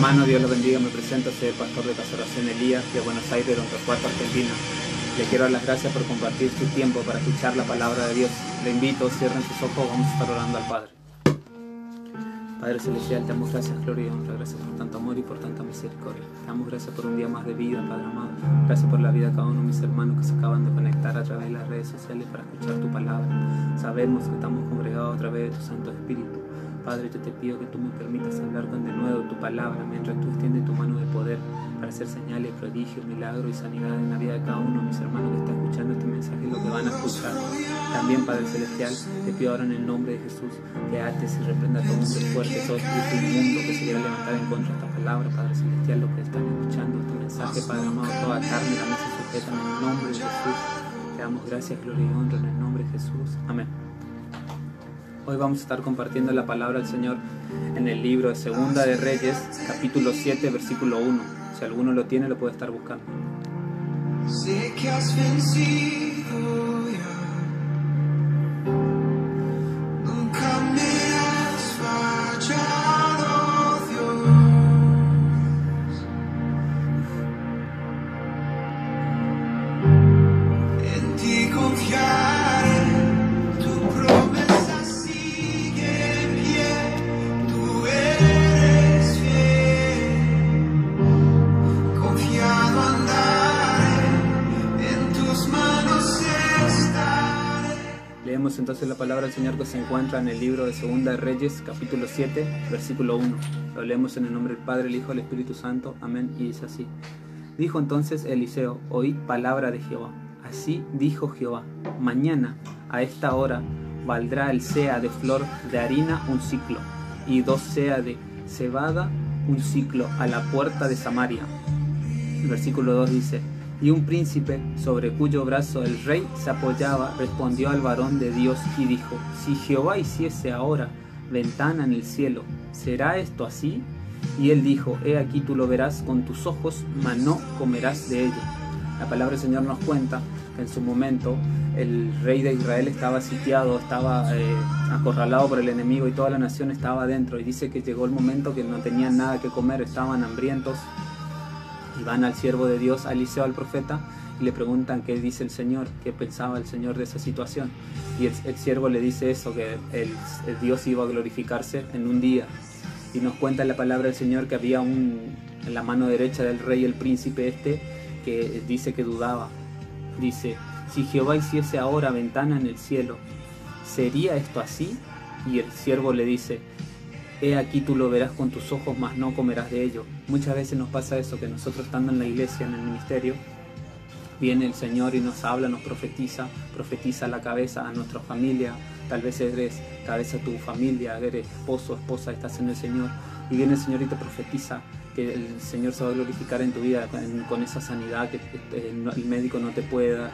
Hermano, Dios lo bendiga. Me presento, soy el pastor de Casa Oración Elías de Buenos Aires, Don Torcuato, Argentina. Le quiero dar las gracias por compartir su tiempo para escuchar la palabra de Dios. Le invito, cierren sus ojos, vamos a estar orando al Padre. Padre Celestial, te damos gracias, gloria y honra, gracias por tanto amor y por tanta misericordia. Te damos gracias por un día más de vida, Padre amado. Gracias por la vida de cada uno de mis hermanos que se acaban de conectar a través de las redes sociales para escuchar tu palabra. Sabemos que estamos congregados a través de tu Santo Espíritu. Padre, yo te pido que tú me permitas hablar con denuedo tu palabra mientras tú extiendes tu mano de poder para hacer señales, prodigios, milagros y sanidad en la vida de cada uno de mis hermanos que está escuchando este mensaje y lo que van a escuchar. También, Padre Celestial, te pido ahora en el nombre de Jesús que ates y reprenda todo hombre fuerte, todo espíritu inmundo que se quiera levantar en contra de esta palabra, Padre Celestial, lo que están escuchando este mensaje, Padre amado, toda carne también se sujeta en el nombre de Jesús. Te damos gracias, gloria y honra en el nombre de Jesús. Amén. Hoy vamos a estar compartiendo la palabra del Señor en el libro de Segunda de Reyes, capítulo 7, versículo 1. Si alguno lo tiene, lo puede estar buscando. Sé que has vencido ya, nunca me has fallado, Dios. En ti confiaré, tu promesa sigue en pie, tú eres fiel, confiado andaré, en tus manos estaré. Leemos entonces la palabra del Señor que se encuentra en el libro de Segunda de Reyes, capítulo 7, versículo 1. Lo leemos en el nombre del Padre, el Hijo y el Espíritu Santo. Amén. Y dice así. Dijo entonces Eliseo, oíd palabra de Jehová. Así dijo Jehová, mañana a esta hora valdrá el seah de flor de harina un siclo, y 2 seah de cebada un siclo a la puerta de Samaria. El versículo 2 dice, y un príncipe sobre cuyo brazo el rey se apoyaba respondió al varón de Dios y dijo, si Jehová hiciese ahora ventana en el cielo, ¿será esto así? Y él dijo, he aquí tú lo verás con tus ojos, mas no comerás de ello. La palabra del Señor nos cuenta que en su momento el rey de Israel estaba sitiado, estaba acorralado por el enemigo y toda la nación estaba adentro. Y dice que llegó el momento que no tenían nada que comer, estaban hambrientos. Y van al siervo de Dios, a Eliseo, al profeta, y le preguntan qué dice el Señor, qué pensaba el Señor de esa situación. Y el siervo le dice eso, que el Dios iba a glorificarse en un día. Y nos cuenta en la palabra del Señor que había en la mano derecha del rey, el príncipe que dice que dudaba. Dice, si Jehová hiciese ahora ventana en el cielo, ¿sería esto así? Y el siervo le dice, he aquí tú lo verás con tus ojos, mas no comerás de ello. Muchas veces nos pasa eso, que nosotros estando en la iglesia, en el ministerio, viene el Señor y nos habla, nos profetiza a la cabeza, a nuestra familia. Tal vez eres cabeza de tu familia, eres esposo, esposa, estás en el Señor. Y viene el Señor y te profetiza que el Señor se va a glorificar en tu vida con esa sanidad que el médico no te puede dar.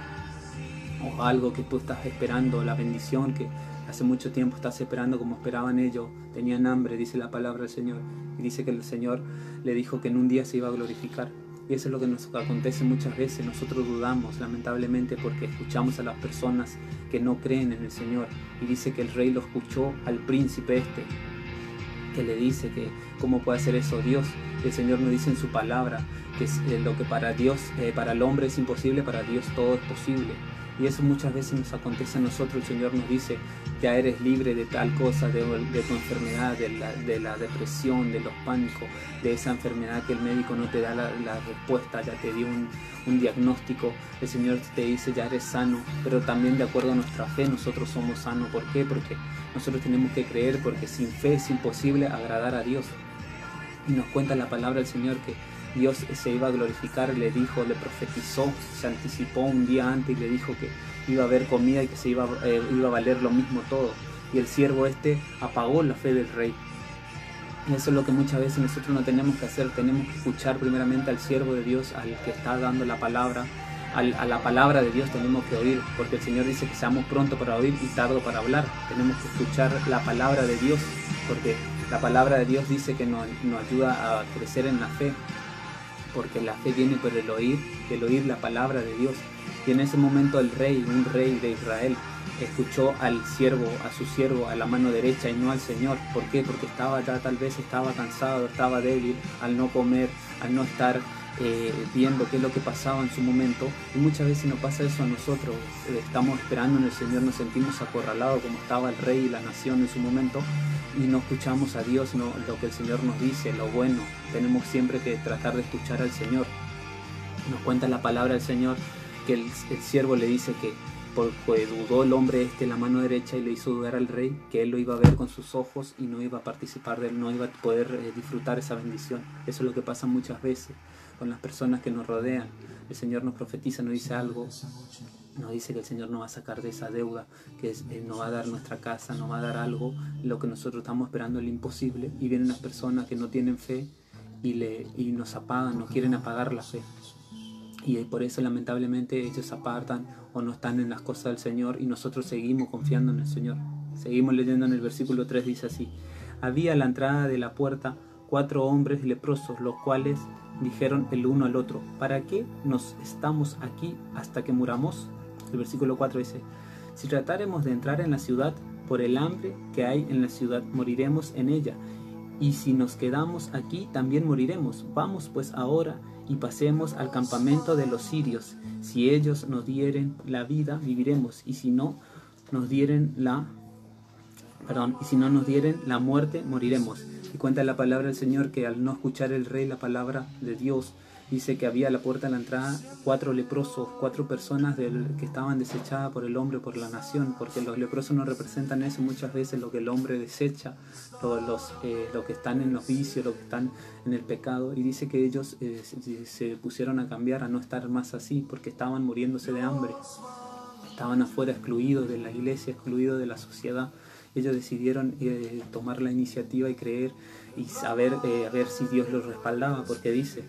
O algo que tú estás esperando, la bendición que hace mucho tiempo estás esperando como esperaban ellos. Tenían hambre, dice la palabra del Señor. Y dice que el Señor le dijo que en un día se iba a glorificar. Y eso es lo que nos acontece muchas veces. Nosotros dudamos, lamentablemente, porque escuchamos a las personas que no creen en el Señor. Y dice que el rey lo escuchó al príncipe que le dice que cómo puede hacer eso Dios. El Señor nos dice en su palabra que lo que para Dios, para el hombre es imposible, para Dios todo es posible. Y eso muchas veces nos acontece a nosotros. El Señor nos dice, ya eres libre de tal cosa, de tu enfermedad, de la depresión, de los pánicos, de esa enfermedad que el médico no te da la respuesta, ya te dio un diagnóstico. El Señor te dice, ya eres sano, pero también de acuerdo a nuestra fe nosotros somos sanos. ¿Por qué? Porque nosotros tenemos que creer, porque sin fe es imposible agradar a Dios. Y nos cuenta la palabra del Señor que Dios se iba a glorificar, le dijo, le profetizó, se anticipó un día antes y le dijo que iba a haber comida y que se iba a valer lo mismo todo. Y el siervo apagó la fe del rey. Y eso es lo que muchas veces nosotros no tenemos que hacer. Tenemos que escuchar primeramente al siervo de Dios, al que está dando la palabra. A la palabra de Dios tenemos que oír, porque el Señor dice que seamos pronto para oír y tardo para hablar. Tenemos que escuchar la palabra de Dios, porque la palabra de Dios dice que nos ayuda a crecer en la fe, porque la fe viene por el oír la palabra de Dios. Y en ese momento un rey de Israel, escuchó al siervo, a su siervo, a la mano derecha y no al Señor. ¿Por qué? Porque tal vez estaba cansado, estaba débil al no comer, al no estar viendo qué es lo que pasaba en su momento, y muchas veces nos pasa eso a nosotros. Estamos esperando en el Señor, nos sentimos acorralados como estaba el rey y la nación en su momento, y no escuchamos a Dios, no, lo que el Señor nos dice, lo bueno. Tenemos siempre que tratar de escuchar al Señor. Nos cuenta la palabra del Señor que el siervo le dice que porque dudó el hombre la mano derecha, y le hizo dudar al rey, que él lo iba a ver con sus ojos y no iba a participar de él, no iba a poder disfrutar esa bendición. Eso es lo que pasa muchas veces con las personas que nos rodean. El Señor nos profetiza, nos dice algo, nos dice que el Señor nos va a sacar de esa deuda, que nos va a dar nuestra casa, nos va a dar algo, lo que nosotros estamos esperando, el imposible, y vienen las personas que no tienen fe y nos apagan, nos quieren apagar la fe. Y por eso lamentablemente ellos apartan o no están en las cosas del Señor, y nosotros seguimos confiando en el Señor. Seguimos leyendo en el versículo 3, dice así: había a la entrada de la puerta 4 hombres leprosos, los cuales dijeron el uno al otro: ¿para qué nos estamos aquí hasta que muramos? El versículo 4 dice: si tratáremos de entrar en la ciudad, por el hambre que hay en la ciudad moriremos en ella, y si nos quedamos aquí también moriremos. Vamos pues ahora y pasemos al campamento de los sirios. Si ellos nos dieren la vida, viviremos, y si no nos dieren la muerte, moriremos. Y cuenta la palabra del Señor que al no escuchar el rey la palabra de Dios, dice que había a la puerta de la entrada 4 leprosos, 4 personas que estaban desechadas por el hombre, por la nación, porque los leprosos nos representan eso muchas veces, lo que el hombre desecha, los que están en los vicios, los que están en el pecado. Y dice que ellos se pusieron a cambiar, a no estar más así, porque estaban muriéndose de hambre, estaban afuera, excluidos de la iglesia, excluidos de la sociedad. Ellos decidieron tomar la iniciativa y creer y saber a ver si Dios los respaldaba, porque dice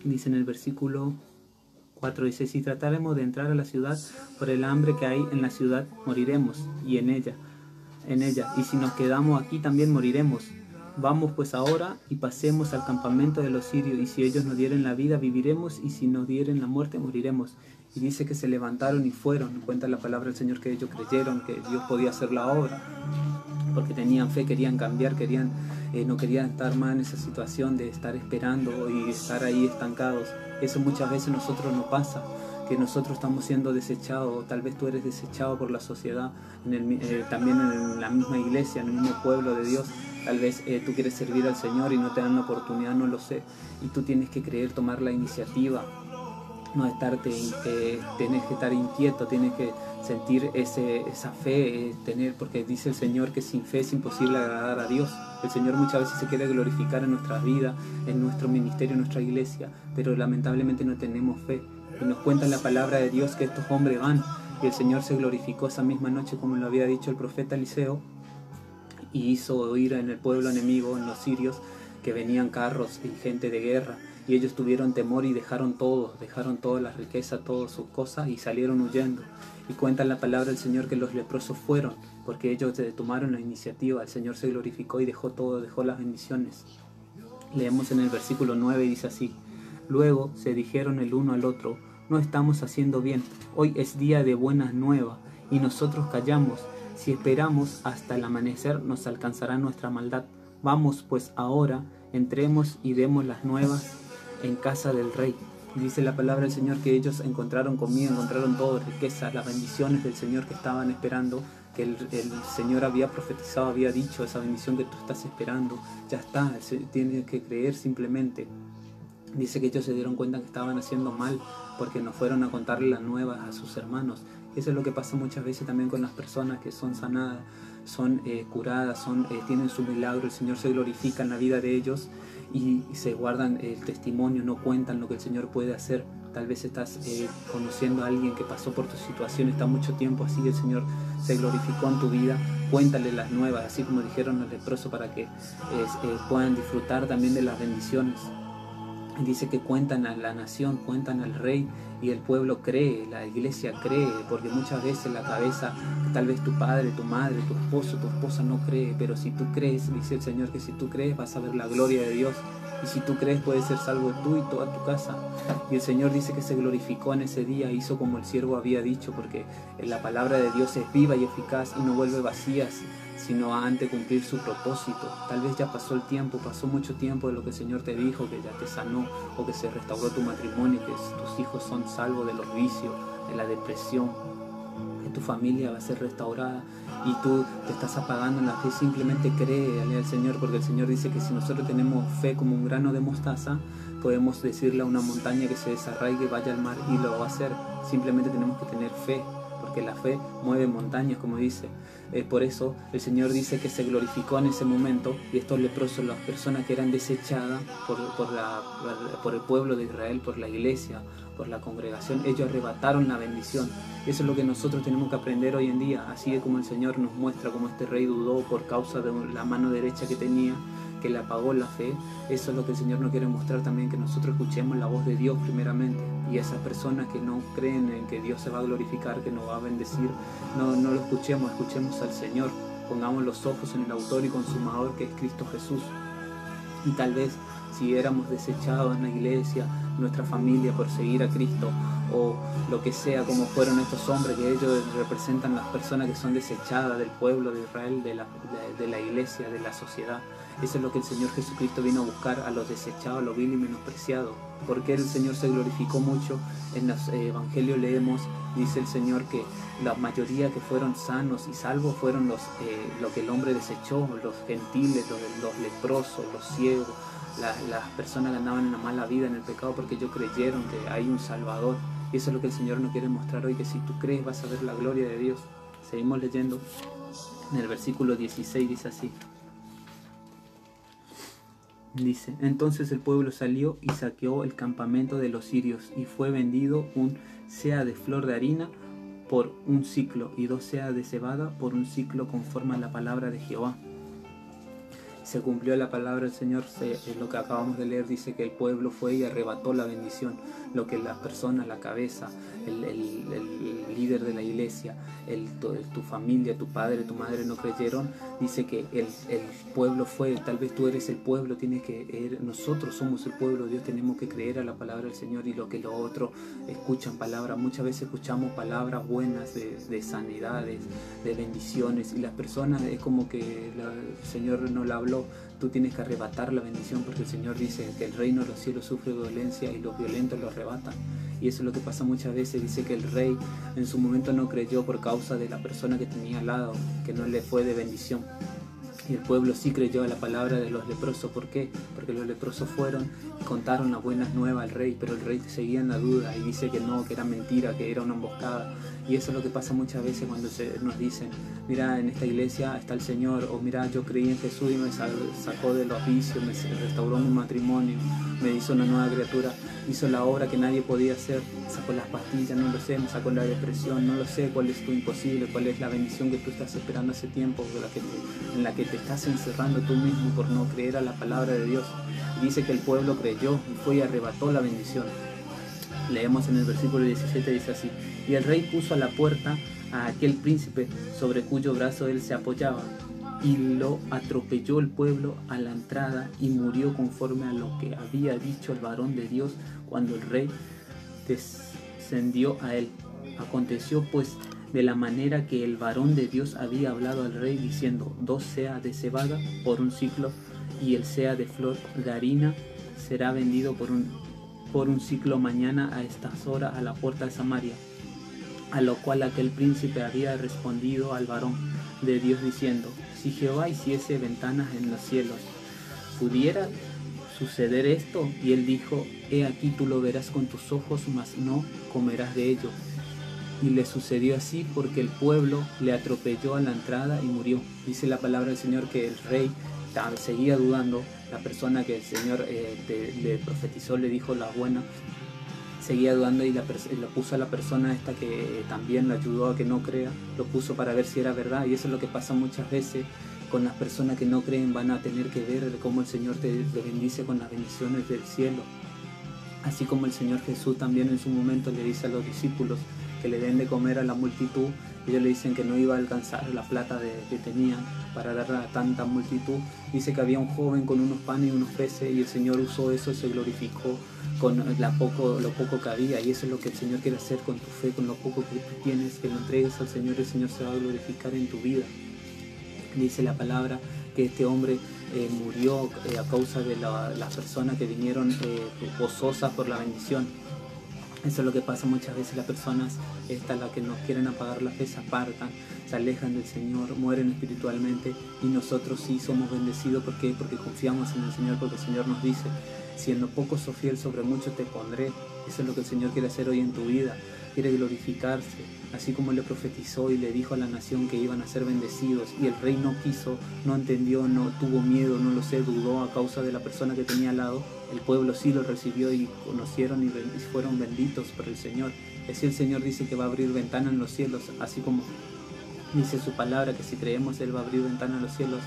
en el versículo 4, dice: si tratáremos de entrar a la ciudad, por el hambre que hay en la ciudad moriremos, y en ella, y si nos quedamos aquí también moriremos. Vamos pues ahora y pasemos al campamento de los sirios, y si ellos nos dieren la vida, viviremos, y si nos dieren la muerte, moriremos. Y dice que se levantaron y fueron. Cuenta la palabra del Señor que ellos creyeron que Dios podía hacer la obra, porque tenían fe, querían cambiar, no querían estar más en esa situación de estar esperando y estar ahí estancados. Eso muchas veces a nosotros nos pasa, que nosotros estamos siendo desechados, o tal vez tú eres desechado por la sociedad, también en la misma iglesia, en el mismo pueblo de Dios. Tal vez tú quieres servir al Señor y no te dan la oportunidad, no lo sé, y tú tienes que creer, tomar la iniciativa, no tienes que estar inquieto, tienes que sentir esa fe, porque dice el Señor que sin fe es imposible agradar a Dios. El Señor muchas veces se quiere glorificar en nuestras vidas, en nuestro ministerio, en nuestra iglesia, pero lamentablemente no tenemos fe. Y nos cuenta la palabra de Dios que estos hombres van, y el Señor se glorificó esa misma noche, como lo había dicho el profeta Eliseo, y hizo oír en el pueblo enemigo, en los sirios, que venían carros y gente de guerra. Y ellos tuvieron temor y dejaron toda la riqueza, todas sus cosas, y salieron huyendo. Y cuenta la palabra del Señor que los leprosos fueron, porque ellos tomaron la iniciativa. El Señor se glorificó y dejó todo, dejó las bendiciones. Leemos en el versículo 9 y dice así: luego se dijeron el uno al otro: no estamos haciendo bien, hoy es día de buenas nuevas, y nosotros callamos. Si esperamos hasta el amanecer, nos alcanzará nuestra maldad. Vamos pues ahora, entremos y demos las nuevas en casa del rey. Dice la palabra del Señor que ellos encontraron comida, encontraron todo, riqueza, las bendiciones del Señor que estaban esperando, que el Señor había profetizado, había dicho: esa bendición que tú estás esperando, ya está, tienes que creer simplemente. Dice que ellos se dieron cuenta que estaban haciendo mal, porque no fueron a contarle las nuevas a sus hermanos. Eso es lo que pasa muchas veces también con las personas que son sanadas, son curadas, tienen su milagro. El Señor se glorifica en la vida de ellos y se guardan el testimonio, no cuentan lo que el Señor puede hacer. Tal vez estás conociendo a alguien que pasó por tu situación, está mucho tiempo así, el Señor se glorificó en tu vida. Cuéntale las nuevas, así como dijeron los leprosos, para que puedan disfrutar también de las bendiciones. Dice que cuentan a la nación, cuentan al rey, y el pueblo cree, la iglesia cree, porque muchas veces la cabeza, tal vez tu padre, tu madre, tu esposo, tu esposa no cree, pero si tú crees, dice el Señor que si tú crees vas a ver la gloria de Dios. y si tú crees puedes ser salvo tú y toda tu casa. Y el Señor dice que se glorificó en ese día, hizo como el siervo había dicho, porque la palabra de Dios es viva y eficaz y no vuelve vacía, sino antes cumplir su propósito. Tal vez ya pasó el tiempo, pasó mucho tiempo de lo que el Señor te dijo, que ya te sanó, o que se restauró tu matrimonio, que tus hijos son salvos de los vicios, de la depresión, que tu familia va a ser restaurada y tú te estás apagando en la fe. Simplemente cree al Señor, porque el Señor dice que si nosotros tenemos fe como un grano de mostaza, podemos decirle a una montaña que se desarraigue, vaya al mar, y lo va a hacer. Simplemente tenemos que tener fe, porque la fe mueve montañas, como dice. Por eso el Señor dice que se glorificó en ese momento, y estos leprosos, las personas que eran desechadas por el pueblo de Israel, por la iglesia, por la congregación, ellos arrebataron la bendición. Eso es lo que nosotros tenemos que aprender hoy en día, así como el Señor nos muestra cómo este rey dudó por causa de la mano derecha que tenía, que le apagó la fe. Eso es lo que el Señor nos quiere mostrar también, que nosotros escuchemos la voz de Dios primeramente, y esas personas que no creen en que Dios se va a glorificar, que nos va a bendecir, no lo escuchemos al Señor. Pongamos los ojos en el autor y consumador, que es Cristo Jesús. Y tal vez si éramos desechados en la iglesia, nuestra familia, por seguir a Cristo, o lo que sea, como fueron estos hombres, que ellos representan las personas que son desechadas del pueblo de Israel, de la iglesia, de la sociedad. Eso es lo que el Señor Jesucristo vino a buscar, a los desechados, a los vil y menospreciados. Porque el Señor se glorificó mucho. En los evangelios leemos, dice el Señor, que la mayoría que fueron sanos y salvos fueron lo que el hombre desechó, los gentiles, los leprosos, los ciegos, las personas que andaban en la mala vida, en el pecado, porque ellos creyeron que hay un Salvador. Y eso es lo que el Señor nos quiere mostrar hoy, que si tú crees vas a ver la gloria de Dios. Seguimos leyendo. En el versículo 16 dice así. Dice: entonces el pueblo salió y saqueó el campamento de los sirios, y fue vendido un seah de flor de harina por un siclo, y 2 seas de cebada por un siclo, conforme a la palabra de Jehová. Se cumplió la palabra del Señor. Lo que acabamos de leer dice que el pueblo fue y arrebató la bendición. Lo que la persona, la cabeza, el líder de la iglesia, tu familia, tu padre, tu madre no creyeron, dice que el pueblo fue. Tal vez tú eres el pueblo, nosotros somos el pueblo de Dios, tenemos que creer a la palabra del Señor, y lo que los otros escuchan palabras. Muchas veces escuchamos palabras buenas de sanidades, de bendiciones, y las personas es como que el Señor no la habló. Tú tienes que arrebatar la bendición, porque el Señor dice que el reino de los cielos sufre violencia y los violentos lo arrebatan. Y eso es lo que pasa muchas veces. Dice que el rey en su momento no creyó por causa de la persona que tenía al lado, que no le fue de bendición. Y el pueblo sí creyó a la palabra de los leprosos. ¿Por qué? Porque los leprosos fueron y contaron las buenas nuevas al rey, pero el rey seguía en la duda y dice que no, que era mentira, que era una emboscada. Y eso es lo que pasa muchas veces cuando nos dicen: mira, en esta iglesia está el Señor, o mira, yo creí en Jesús y me sacó de los vicios, me restauró mi matrimonio, me hizo una nueva criatura, hizo la obra que nadie podía hacer, sacó las pastillas, no lo sé, me sacó la depresión, no lo sé cuál es tu imposible, cuál es la bendición que tú estás esperando hace tiempo, en la que te estás encerrando tú mismo por no creer a la palabra de Dios. Y dice que el pueblo creyó y fue y arrebató la bendición. Leemos en el versículo 17, dice así: y el rey puso a la puerta a aquel príncipe sobre cuyo brazo él se apoyaba, y lo atropelló el pueblo a la entrada, y murió conforme a lo que había dicho el varón de Dios cuando el rey descendió a él. Aconteció pues de la manera que el varón de Dios había hablado al rey, diciendo: 2 seas de cebada por un siclo, y el seah de flor de harina será vendido por un siclo mañana a estas horas a la puerta de Samaria. A lo cual aquel príncipe había respondido al varón de Dios diciendo: si Jehová hiciese ventanas en los cielos, ¿pudiera suceder esto? Y él dijo: he aquí tú lo verás con tus ojos, mas no comerás de ello. Y le sucedió así, porque el pueblo le atropelló a la entrada y murió. Dice la palabra del Señor que el rey seguía dudando. La persona que el Señor le profetizó, le dijo la buena, seguía dudando, y lo puso a la persona esta que también le ayudó a que no crea, lo puso para ver si era verdad. Y eso es lo que pasa muchas veces con las personas que no creen. Van a tener que ver cómo el Señor te bendice con las bendiciones del cielo. Así como el Señor Jesús también en su momento le dice a los discípulos que le den de comer a la multitud, Ellos le dicen que no iba a alcanzar la plata que tenían para dar a tanta multitud. Dice que había un joven con unos panes y unos peces y el Señor usó eso y se glorificó con lo poco que había. Y eso es lo que el Señor quiere hacer con tu fe, con lo poco que tú tienes, que lo entregues al Señor. El Señor se va a glorificar en tu vida. Dice la palabra que este hombre murió a causa de las personas que vinieron gozosas por la bendición. Eso es lo que pasa muchas veces. Las personas las que nos quieren apagar la fe se apartan, se alejan del Señor, mueren espiritualmente, y nosotros sí somos bendecidos. ¿Por qué? Porque confiamos en el Señor, porque el Señor nos dice: si en lo poco sos fiel, sobre mucho te pondré. Eso es lo que el Señor quiere hacer hoy en tu vida. Quiere glorificarse, así como le profetizó y le dijo a la nación que iban a ser bendecidos, y el rey no quiso, no entendió, no tuvo miedo, no lo sé, dudó a causa de la persona que tenía al lado. El pueblo sí lo recibió y conocieron y fueron benditos por el Señor. Así el Señor dice que va a abrir ventanas en los cielos, así como dice su palabra, que si creemos Él va a abrir ventanas en los cielos.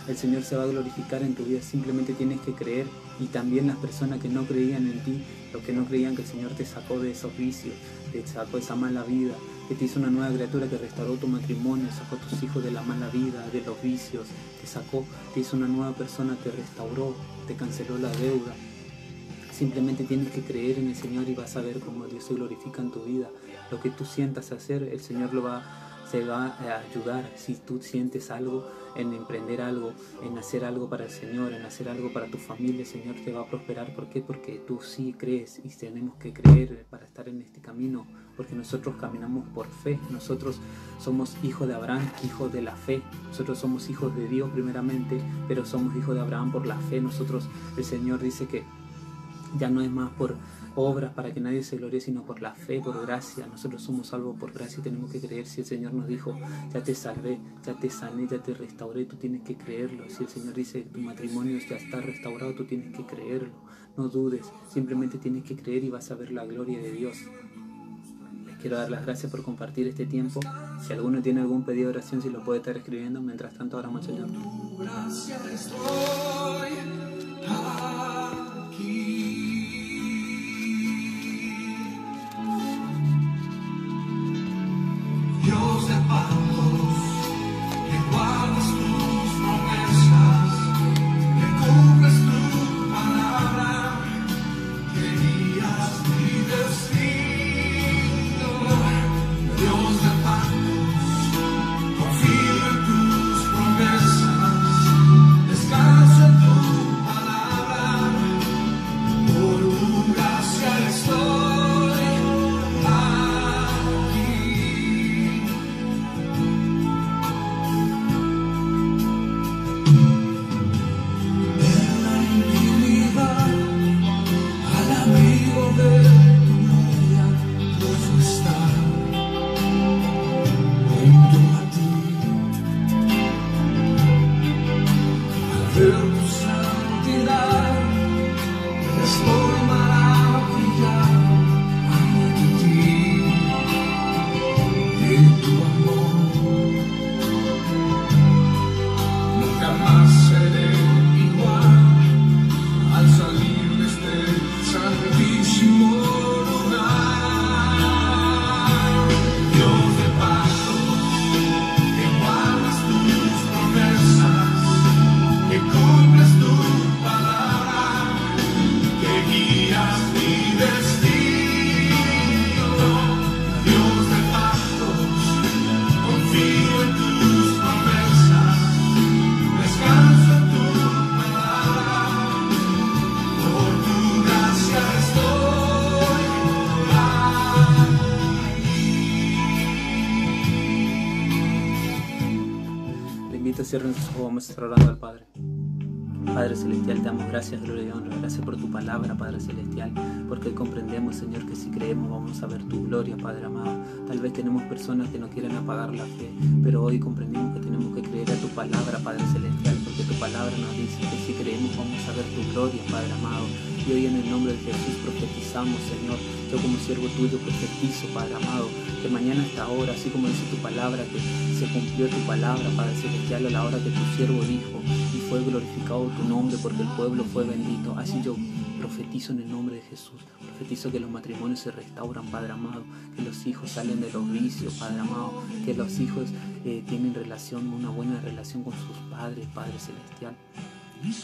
El Señor se va a glorificar en tu vida. Simplemente tienes que creer. Y también las personas que no creían en ti, los que no creían que el Señor te sacó de esos vicios, te sacó de esa mala vida, que te hizo una nueva criatura, que restauró tu matrimonio, sacó a tus hijos de la mala vida, de los vicios, te hizo una nueva persona, te restauró, te canceló la deuda. Simplemente tienes que creer en el Señor y vas a ver cómo Dios se glorifica en tu vida. Lo que tú sientas hacer, el Señor se va a ayudar. Si tú sientes algo, en emprender algo, en hacer algo para el Señor, en hacer algo para tu familia, el Señor te va a prosperar. ¿Por qué? Porque tú sí crees, y tenemos que creer para estar en este camino, porque nosotros caminamos por fe. Nosotros somos hijos de Abraham, hijos de la fe. Nosotros somos hijos de Dios primeramente, pero somos hijos de Abraham por la fe. Nosotros, el Señor dice que ya no es más por obras para que nadie se gloríe, sino por la fe, por gracia. Nosotros somos salvos por gracia y tenemos que creer. Si el Señor nos dijo: ya te salvé, ya te sané, ya te restauré, tú tienes que creerlo. Si el Señor dice que tu matrimonio ya está restaurado, tú tienes que creerlo. No dudes, simplemente tienes que creer y vas a ver la gloria de Dios. Les quiero dar las gracias por compartir este tiempo. Si alguno tiene algún pedido de oración, si lo puede estar escribiendo. Mientras tanto, oramos al Señor. Gracias estoy aquí. Dios de pactos, que guardas tus promesas, que cumples tu palabra, que guías mi destino. Dios de pactos, confío en tus promesas, descanso en tu palabra, por tu gracia estoy. Cierren sus ojos, vamos a estar orando al Padre. Padre Celestial, te damos gracias, gloria y honra. Gracias por tu palabra, Padre Celestial, porque hoy comprendemos, Señor, que si creemos vamos a ver tu gloria, Padre amado. Tal vez tenemos personas que no quieren apagar la fe, pero hoy comprendimos que tenemos que creer a tu palabra, Padre Celestial, porque tu palabra nos dice que si creemos vamos a ver tu gloria, Padre amado. Y hoy en el nombre de Jesús profetizamos, Señor. Yo como siervo tuyo profetizo, Padre amado, que mañana a esta hora, así como dice tu palabra, que se cumplió tu palabra, Padre Celestial, a la hora que tu siervo dijo, y fue glorificado tu nombre porque el pueblo fue bendito. Así yo Profetizo en el nombre de Jesús. Profetizo que los matrimonios se restauran, Padre amado, que los hijos salen de los vicios, Padre amado, que los hijos tienen una buena relación con sus padres, Padre celestial.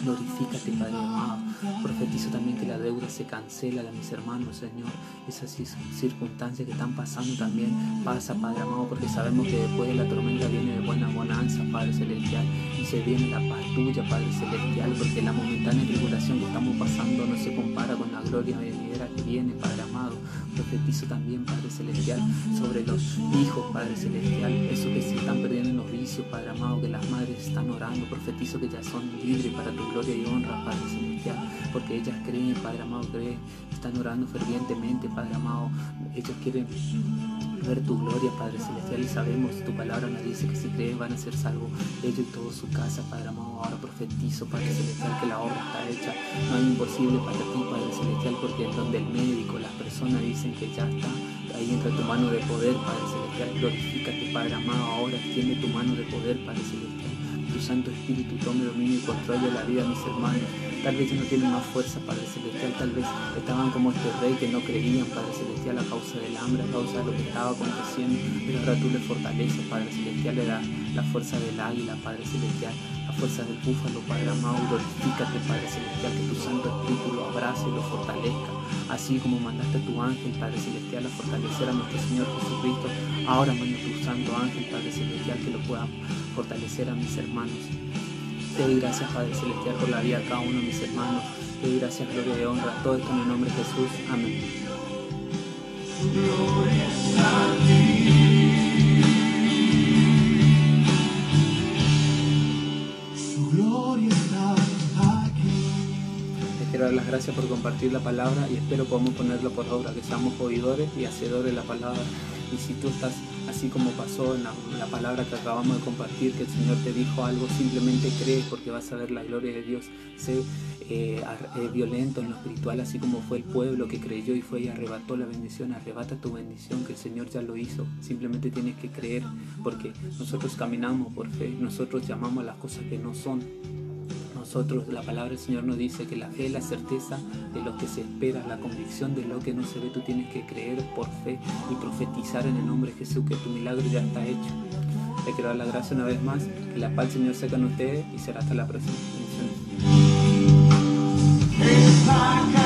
Glorifícate, Padre amado. Profetizo también que la deuda se cancela de mis hermanos, Señor. Esas circunstancias que están pasando también pasa, Padre amado, porque sabemos que después de la tormenta viene de buena bonanza, Padre celestial, y se viene la paz tuya, Padre celestial, porque la momentánea tribulación que estamos pasando no se compara con la gloria venidera que viene, Padre amado. Profetizo también, Padre celestial, sobre los hijos, Padre celestial, esos que se están perdiendo en los vicios, Padre amado, que las madres están orando. Profetizo que ya son libres para tu gloria y honra, Padre celestial, porque ellas creen, Padre amado, están orando fervientemente, Padre amado. Ellos quieren ver tu gloria, Padre celestial, y sabemos, tu palabra nos dice que si creen van a ser salvos ellos y toda su casa, Padre amado. Ahora profetizo, Padre celestial, que la obra está hecha, no hay imposible para ti, Padre celestial, porque es donde el médico, las personas dicen que ya está, ahí entra tu mano de poder, Padre celestial. Glorifícate, Padre amado, ahora extiende tu mano de poder, Padre celestial. Tu Santo Espíritu tome dominio y control de la vida de mis hermanos. Tal vez ellos no tienen más fuerza, Padre celestial, tal vez estaban como este rey que no creían, Padre celestial, a causa del hambre, a causa de lo que estaba aconteciendo, pero ahora tú le fortaleces, Padre celestial, le das la fuerza del águila, Padre celestial, la fuerza del búfalo, Padre amado. Glorifícate, Padre celestial, que tu Santo Espíritu lo abrace y lo fortalezca, así como mandaste a tu ángel, Padre celestial, a fortalecer a nuestro Señor Jesucristo. Ahora manda tu santo ángel, Padre celestial, que lo pueda fortalecer a mis hermanos. Te doy gracias, Padre celestial, por la vida de cada uno de mis hermanos. Te doy gracias, gloria y honra, todo esto en el nombre de Jesús. Amén. Gloria a ti. Su gloria está aquí. Les quiero dar las gracias por compartir la palabra y espero podamos ponerlo por obra, que seamos oidores y hacedores de la palabra. Y si tú estás así como pasó en la palabra que acabamos de compartir, que el Señor te dijo algo, simplemente cree, porque vas a ver la gloria de Dios. Sé violento en lo espiritual, así como fue el pueblo que creyó y fue y arrebató la bendición. Arrebata tu bendición, que el Señor ya lo hizo. Simplemente tienes que creer, porque nosotros caminamos por fe, nosotros llamamos a las cosas que no son. Nosotros, la palabra del Señor nos dice que la fe es la certeza de lo que se espera, la convicción de lo que no se ve. Tú tienes que creer por fe y profetizar en el nombre de Jesús que tu milagro ya está hecho. Le quiero dar la gracia una vez más, que la paz del Señor sea con ustedes y será hasta la próxima. Bendiciones.